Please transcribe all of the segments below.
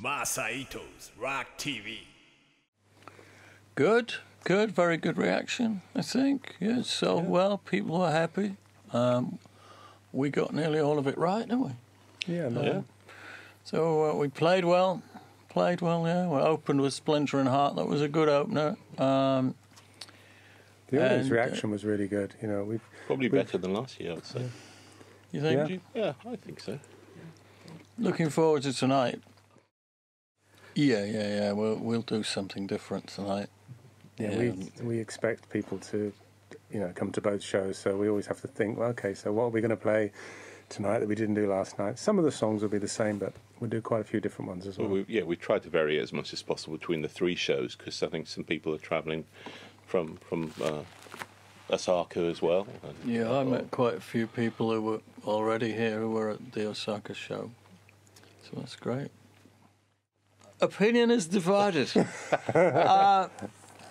Masaito's Rock TV. Good, very good reaction, I think. Yeah, it sold well, people were happy. We got nearly all of it right, didn't we? Yeah. So we played well, yeah. We opened with Splinter and Heart, that was a good opener. The audience reaction was really good, We've probably better than last year, I'd say. You think? Yeah, I think so. Looking forward to tonight. Yeah. We'll do something different tonight. Yeah, we expect people to, come to both shows, so we always have to think, well, okay, so what are we going to play tonight that we didn't do last night? Some of the songs will be the same, but we'll do quite a few different ones as well. We tried to vary as much as possible between the three shows, because I think some people are travelling from Osaka as well. Yeah, I met quite a few people who were already here who were at the Osaka show, so that's great. Opinion is divided.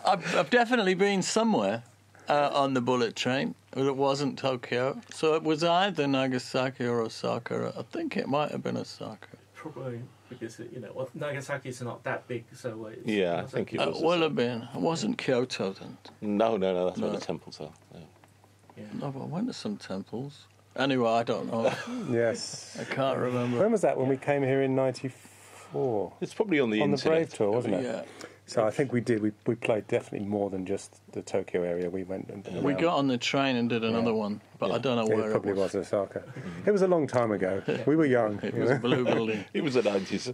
I've definitely been somewhere on the bullet train, but it wasn't Tokyo. So it was either Nagasaki or Osaka. I think it might have been Osaka. Probably because, Nagasaki is not that big, so it's... Yeah, I think it was. It will have been. It wasn't Kyoto then. No, that's where the temples are. Yeah. No, but I went to some temples. Anyway, I don't know. Yes. I can't remember. When was that? When we came here in 94? It's probably on the internet. On the Brave tour, wasn't it? Yeah. So I think we did. We played definitely more than just the Tokyo area. We went and we got on the train and did another one, but I don't know where it probably was. Osaka. It was a long time ago. We were young. It was a blue building. It was the 90s.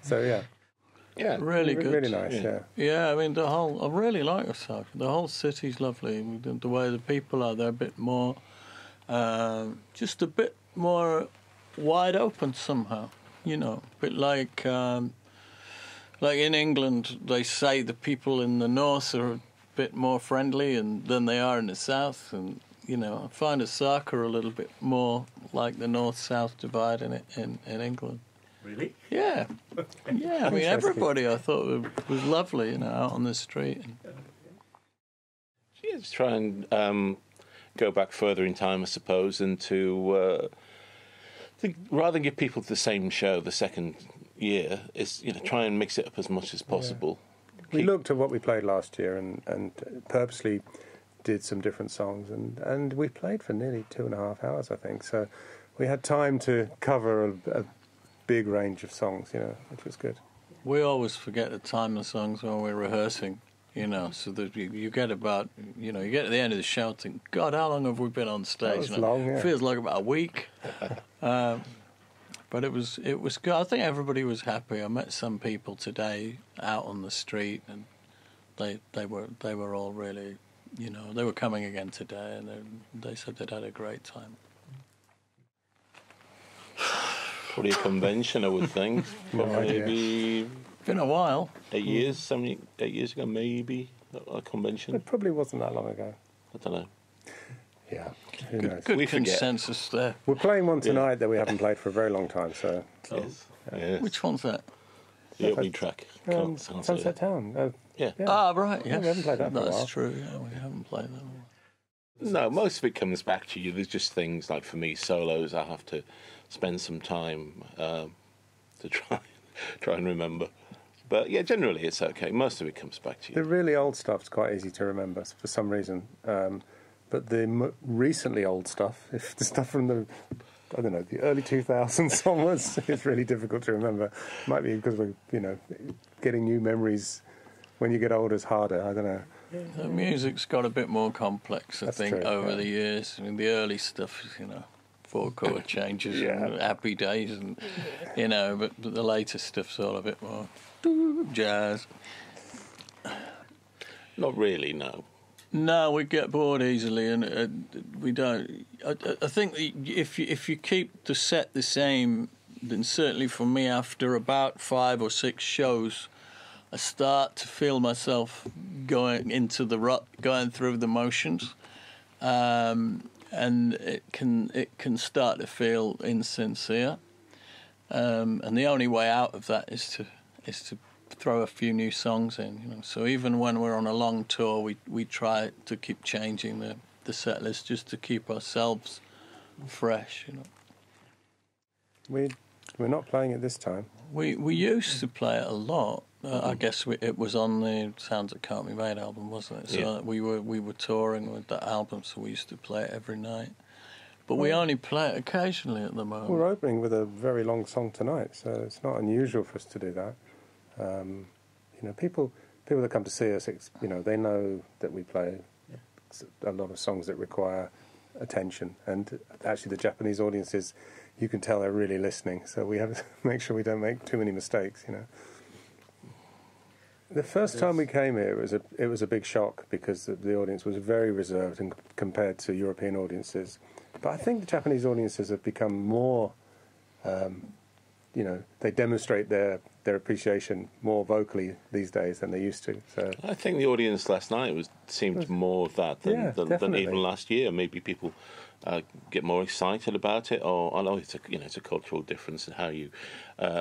So yeah, really good. Really nice. Yeah. I mean, I really like Osaka. The whole city's lovely. The way the people are, they're a bit more, just a bit more wide open somehow. A bit like in England, they say the people in the north are a bit more friendly than they are in the south. And, I find Osaka a little bit more like the north-south divide in England. Really? Yeah. Yeah, I mean, everybody I thought was lovely, out on the street. Let's try and go back further in time, I suppose, and to rather than give people the same show the second year, is try and mix it up as much as possible. We looked at what we played last year and purposely did some different songs, and we played for nearly 2.5 hours, I think. So we had time to cover a big range of songs, which was good. We always forget to time the songs when we're rehearsing, so that you get about, you get at the end of the show and think, God, how long have we been on stage? That was long, It feels like about a week. But it was good. I think everybody was happy. I met some people today out on the street, and they were all really, they were coming again today, and they said they'd had a great time. Probably a convention, I would think. Maybe been a while. 8 years ago, maybe a convention. It probably wasn't that long ago. I don't know. Yeah, who knows? Good consensus there. We're playing one tonight that we haven't played for a very long time. So, yes. Which one's that? The opening track. Sunset Town. Yeah. Ah, right. Yes. We haven't played that for a while. That's true. Yeah, we haven't played that one. No, most of it comes back to you. There's just things like, for me, solos. I have to spend some time to try and remember. But yeah, generally it's okay. Most of it comes back to you. The really old stuff's quite easy to remember for some reason. But the recently old stuff, if the stuff from the early 2000s onwards, it's really difficult to remember. Might be because we're, getting new memories when you get older is harder. I don't know. The music's got a bit more complex, I think, true, over the years. I mean, the early stuff, 4-chord changes and happy days, and but the later stuff's all a bit more jazz. Not really, no. No, we get bored easily, and we don't. I think if you keep the set the same, then certainly for me, after about 5 or 6 shows, I start to feel myself going into the rut, going through the motions, and it can start to feel insincere. And the only way out of that is to throw a few new songs in. So even when we're on a long tour, we try to keep changing the set list just to keep ourselves fresh. We We're not playing it this time. We used to play it a lot. I guess it was on the Sounds That Can't Be Made album, wasn't it? So Yeah. we were touring with that album, so we used to play it every night. But we only play it occasionally at the moment. We're opening with a very long song tonight, so it's not unusual for us to do that. People that come to see us, they know that we play a lot of songs that require attention. And actually, the Japanese audiences, you can tell they're really listening. So we have to make sure we don't make too many mistakes. The first time we came here, it was a big shock because the audience was very reserved and compared to European audiences. But I think the Japanese audiences have become more, they demonstrate their appreciation more vocally these days than they used to. So I think the audience last night seemed more of that than even last year. Maybe people get more excited about it, or I know it's a cultural difference in how you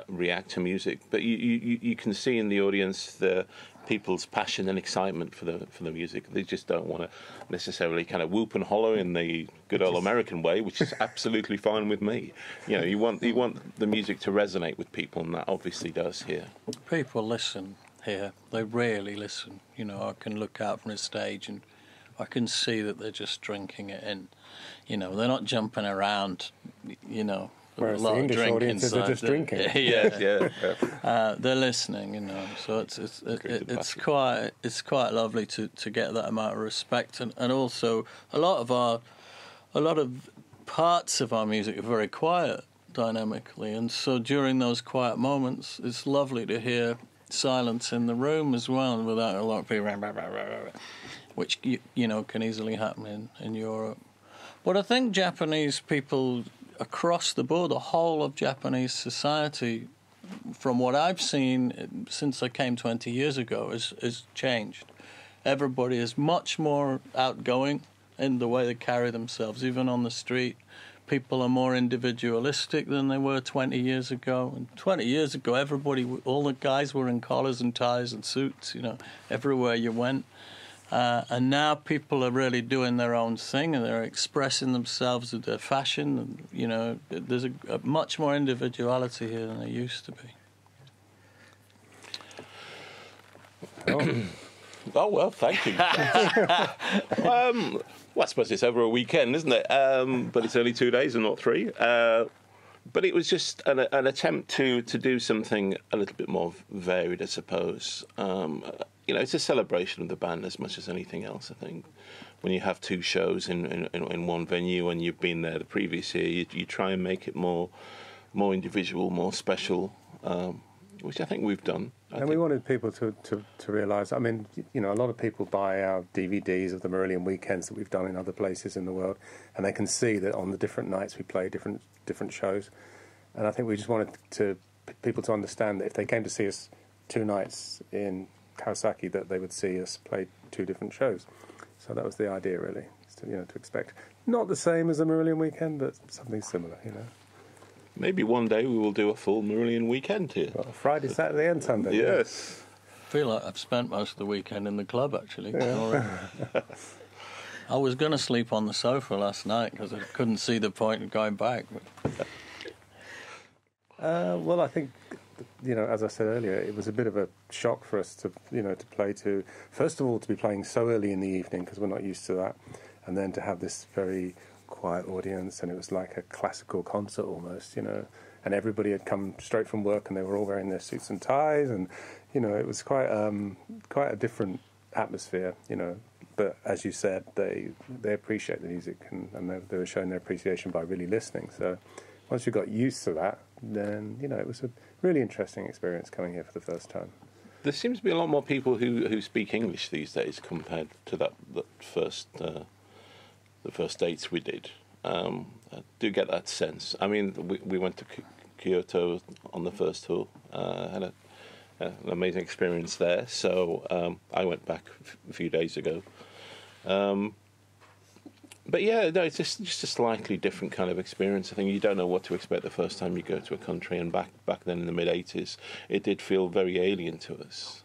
react to music. But you can see in the audience the people's passion and excitement for the music. They just don't want to necessarily kind of whoop and hollow in the good old American way, which is absolutely fine with me. You want the music to resonate with people, and that obviously does here. People listen here. They really listen. I can look out from the stage and I can see that they're just drinking it in. They're not jumping around, whereas a lot the English of drink audiences are inside. just drinking. Yeah. They're listening, So it's quite lovely to get that amount of respect, and also a lot of parts of our music are very quiet dynamically, and so during those quiet moments, it's lovely to hear silence in the room as well, without a lot of people, which can easily happen in Europe. But I think Japanese people across the board, the whole of Japanese society, from what I've seen since I came 20 years ago, is changed. Everybody is much more outgoing in the way they carry themselves, even on the street. People are more individualistic than they were 20 years ago. And 20 years ago, all the guys were in collars and ties and suits, everywhere you went. And now people are really doing their own thing, and they're expressing themselves with their fashion. And, there's a much more individuality here than there used to be. Oh, well, thank you. Well, I suppose it's over a weekend, isn't it? But it's only 2 days and not 3. But it was just an attempt to do something a little bit more varied, I suppose. It's a celebration of the band as much as anything else, I think. When you have 2 shows in one venue and you've been there the previous year, you try and make it more individual, more special, which I think we've done. We wanted people to realise, a lot of people buy our DVDs of the Marillion weekends that we've done in other places in the world, and they can see that on the different nights we play different shows. And I think we just wanted people to understand that if they came to see us 2 nights in Kawasaki, that they would see us play 2 different shows. So that was the idea, really, to expect not the same as a Marillion weekend, but something similar, Maybe one day we will do a full Marillion weekend here. Well, Friday, Saturday and Sunday. Yes. I feel like I've spent most of the weekend in the club, actually. Yeah. I was going to sleep on the sofa last night because I couldn't see the point of going back. Well, I think, as I said earlier, it was a bit of a shock for us to play to, first of all, to be playing so early in the evening because we're not used to that, and then to have this very quiet audience, and it was like a classical concert almost, and everybody had come straight from work and they were all wearing their suits and ties, and it was quite a different atmosphere, but as you said, they appreciate the music, and they were showing their appreciation by really listening. So once you got used to that, then it was a really interesting experience coming here for the first time. There seems to be a lot more people who speak English these days compared to that first the first dates we did. I do get that sense. I mean, we went to Kyoto on the first tour, had an amazing experience there. So I went back a few days ago. But yeah, no, it's just a slightly different kind of experience. I think you don't know what to expect the first time you go to a country, and back then in the mid-'80s, it did feel very alien to us.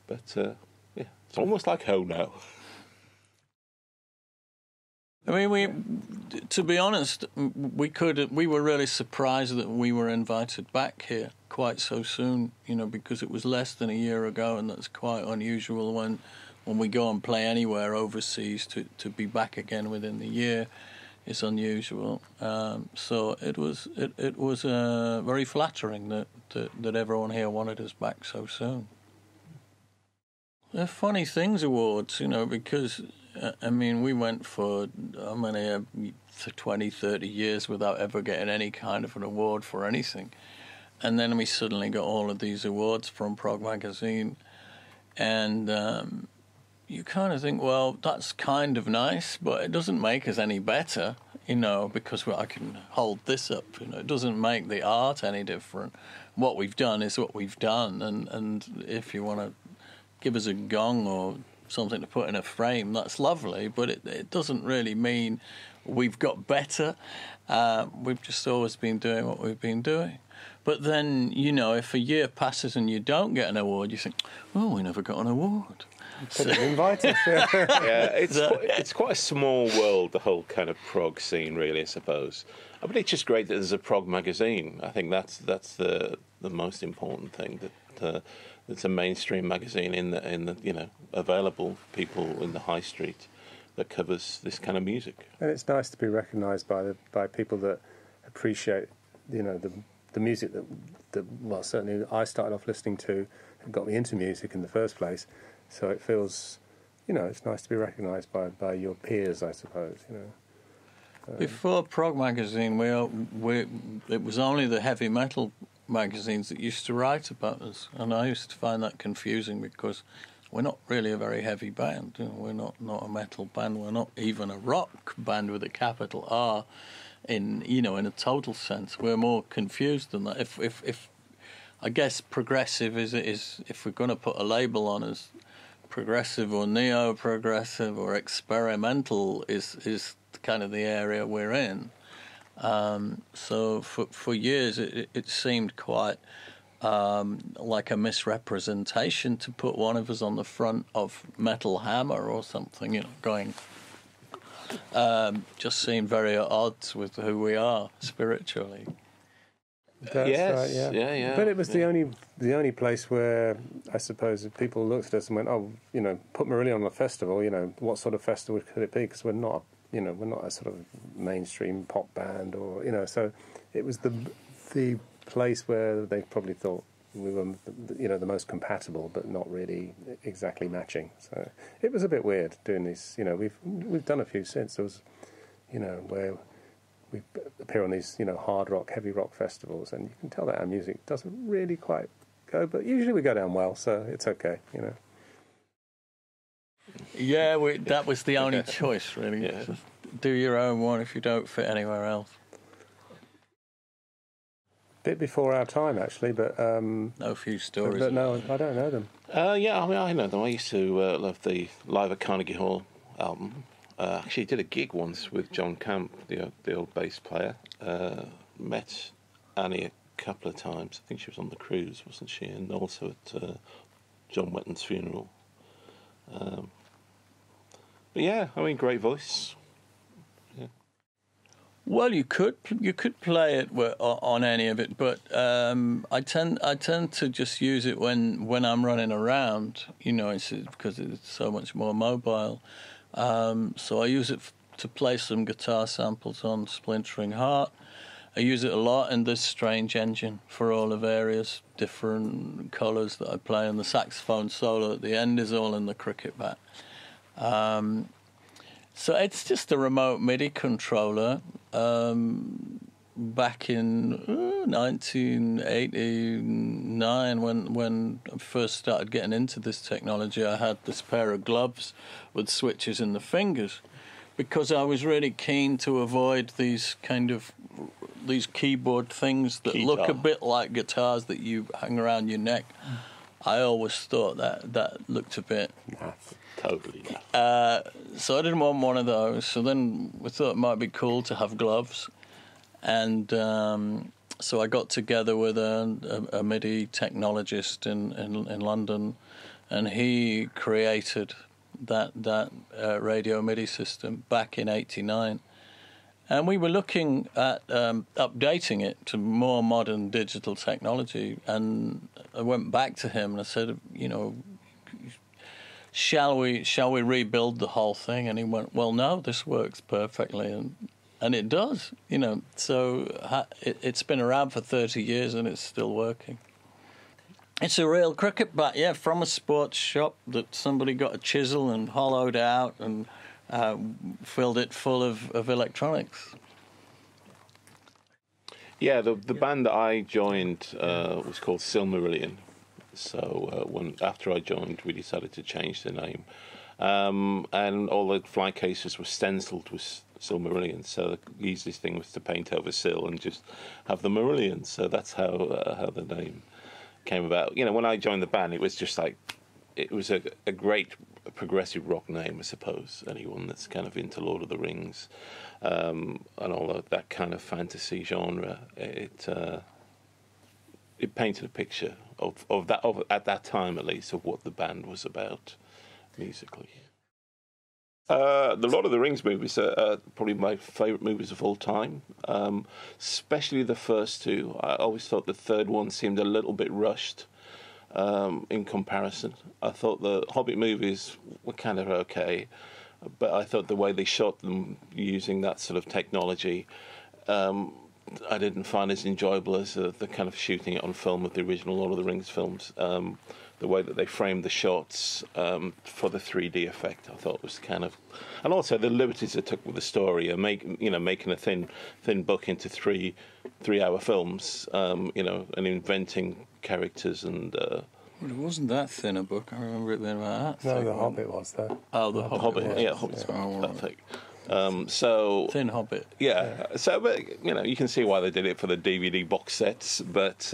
But it's almost like home now. I mean, to be honest, we were really surprised that we were invited back here quite so soon, because it was less than a year ago, and that's quite unusual when we go and play anywhere overseas to be back again within the year is unusual. So it was very flattering that everyone here wanted us back so soon. They're funny things, awards, because we went for 20, 30 years without ever getting any kind of an award for anything. And then we suddenly got all of these awards from Prog Magazine. And you kind of think, well, that's kind of nice, but it doesn't make us any better, because I can hold this up. It doesn't make the art any different. What we've done is what we've done. And if you want to give us a gong or something to put in a frame, that's lovely, but it doesn't really mean we've got better. We've just always been doing what we've been doing. But then, if a year passes and you don't get an award, you think, oh, we never got an award. Could have invited us. Yeah, it's quite a small world, the whole kind of prog scene, really, I suppose. But it's just great that there's a prog magazine. I think that's the most important thing, that it's a mainstream magazine in the available for people in the high street that covers this kind of music. And it's nice to be recognised by people that appreciate, the music that certainly I started off listening to and got me into music in the first place. So it feels, it's nice to be recognised by your peers, I suppose. Before Prog Magazine, it was only the heavy metal magazines that used to write about us, and I used to find that confusing because we're not really a very heavy band. We're not a metal band. We're not even a rock band with a capital R, in a total sense. We're more confused than that. If I guess progressive is if we're going to put a label on us, progressive or neo-progressive or experimental is kind of the area we're in. So for years it seemed quite like a misrepresentation to put one of us on the front of Metal Hammer or something, going. Just seemed very at odds with who we are spiritually. That's right, yeah. Yeah. But it was the only place where I suppose people looked at us and went, oh, put Marillion on a festival. What sort of festival could it be? Because we're not a sort of mainstream pop band, or So it was the place where they probably thought we were, the most compatible, but not really exactly matching. So it was a bit weird doing these. We've done a few since. There was, where we appear on these, hard rock, heavy rock festivals, and you can tell that our music doesn't really quite go, but usually we go down well, so it's okay, Yeah, that was the only choice, really. Yeah. Just do your own one if you don't fit anywhere else. Bit before our time, actually, but no few stories. But no, I don't know them. Yeah, I know them. I used to love the Live at Carnegie Hall album. Actually did a gig once with John Camp, the old bass player. Met Annie a couple of times. I think she was on the cruise, wasn't she? And also at John Wetton's funeral. But yeah, great voice. Yeah. Well, you could play it on any of it, but I tend to just use it when I'm running around. It's because it's so much more mobile. So I use it to play some guitar samples on Splintering Heart. I use it a lot in this Strange Engine for all the various different colours that I play, and the saxophone solo at the end is all in the cricket bat. So it's just a remote MIDI controller. Back in 1989, when I first started getting into this technology, I had this pair of gloves with switches in the fingers, because I was really keen to avoid these keyboard things that look a bit like guitars that you hang around your neck. I always thought that looked a bit... Totally. So I didn't want one of those. So then we thought it might be cool to have gloves. And so I got together with a MIDI technologist in London, and he created radio MIDI system back in '89. And we were looking at updating it to more modern digital technology. And I went back to him and I said, shall we rebuild the whole thing? And he went, well, no, this works perfectly. And it does, So it's been around for 30 years and it's still working. It's a real cricket bat, yeah, from a sports shop that somebody got a chisel and hollowed out and filled it full of electronics. Yeah, the band that I joined was called Silmarillion. So after I joined, we decided to change the name. And all the fly cases were stenciled with Silmarillion. So the easiest thing was to paint over Sil and just have the Marillion. So that's how the name came about. When I joined the band, it was just like, it was a great progressive rock name, I suppose. Anyone that's kind of into Lord of the Rings and all of that kind of fantasy genre, it painted a picture of that, at that time at least, of what the band was about musically. The Lord of the Rings movies are probably my favourite movies of all time, especially the first two. I always thought the third one seemed a little bit rushed in comparison. I thought the Hobbit movies were kind of okay, but I thought the way they shot them using that sort of technology, I didn't find as enjoyable as the kind of shooting it on film of the original Lord of the Rings films. The way that they framed the shots for the 3D effect, I thought was kind of, and also the liberties they took with the story and making a thin book into three-hour films, and inventing characters and. Well, it wasn't that thin a book. I remember it being about that. No, the Hobbit was though. Oh, the Hobbit. Yeah, Hobbit's that thing. So Thin Hobbit. Yeah. So, but you can see why they did it for the DVD box sets, but.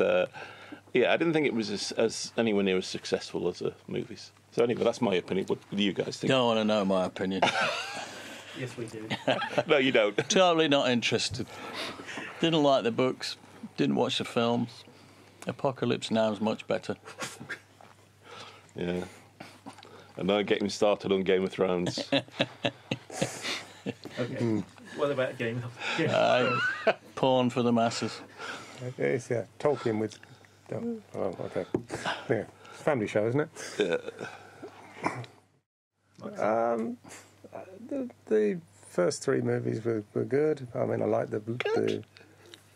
Yeah, I didn't think it was as anywhere near as successful as the movies. So anyway, that's my opinion. What do you guys think? Don't want to know my opinion. Yes, we do. No, you don't. Totally not interested. Didn't like the books. Didn't watch the films. Apocalypse Now is much better. Yeah. And now getting started on Game of Thrones. Okay. What about Game of Thrones? Porn for the masses. It's Tolkien with. Oh, okay. Yeah, it's a family show, isn't it? Yeah. The first three movies were good. I mean, I like the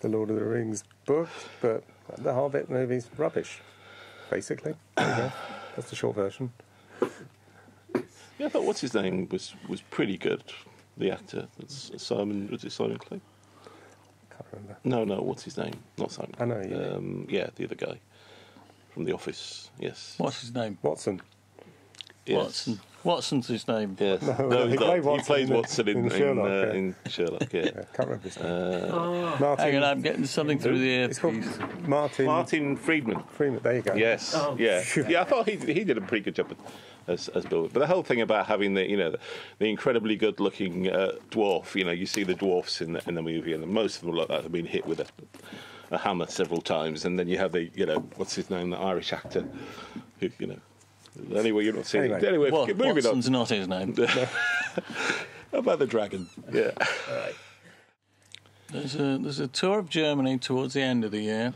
Lord of the Rings book, but the Hobbit movies rubbish. Basically, there you go. That's the short version. Yeah, I thought what's his name was pretty good. The actor, Simon. Was it Simon Clay? Remember. No, what's his name? Not Simon. I know you. Yeah, the other guy from The Office. Yes. What's his name? Watson. Yes. Watson. Watson's his name. Yes. No, he's not. He plays Watson Watson in Sherlock. Yeah. I can't remember his name. Hang on, I'm getting something through the It's called earpiece. Martin Friedman. There you go. Yes. Oh. Yeah. Yeah. I thought he did a pretty good job as Bill. But the whole thing about having the incredibly good-looking dwarf. You see the dwarfs in the movie, and most of them look like they've been hit with a hammer several times, and then you have the what's his name, the Irish actor, who Anyway, you're not seeing it. Anyway, moving on. Watson's not his name. How about the dragon? Yeah. All right. There's a tour of Germany towards the end of the year,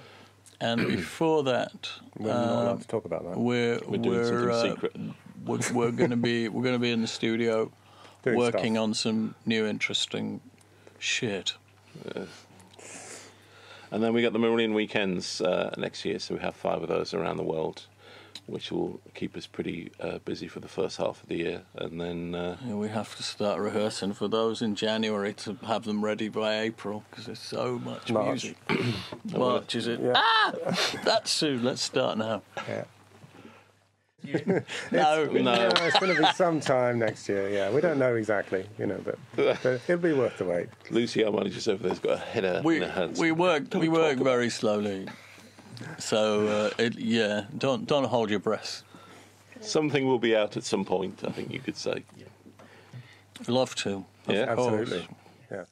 and before that, We're not allowed to talk about that. we're doing something secret. We're going to be in the studio Doing working stuff. on some new interesting shit. And then we got the Marillion weekends next year, so we have 5 of those around the world, which will keep us pretty busy for the first half of the year. And then We have to start rehearsing for those in January to have them ready by April because there's so much March. music. March, is it? Yeah. That's soon. Let's start now. Yeah. No. Yeah, it's going to be some time next year. Yeah, we don't know exactly, but it'll be worth the wait. Lucy, our manager over there's got a header in her hands. We work very slowly. So don't hold your breath. Something will be out at some point, I think you could say. Love to. Yeah. Of course. Absolutely. Yeah.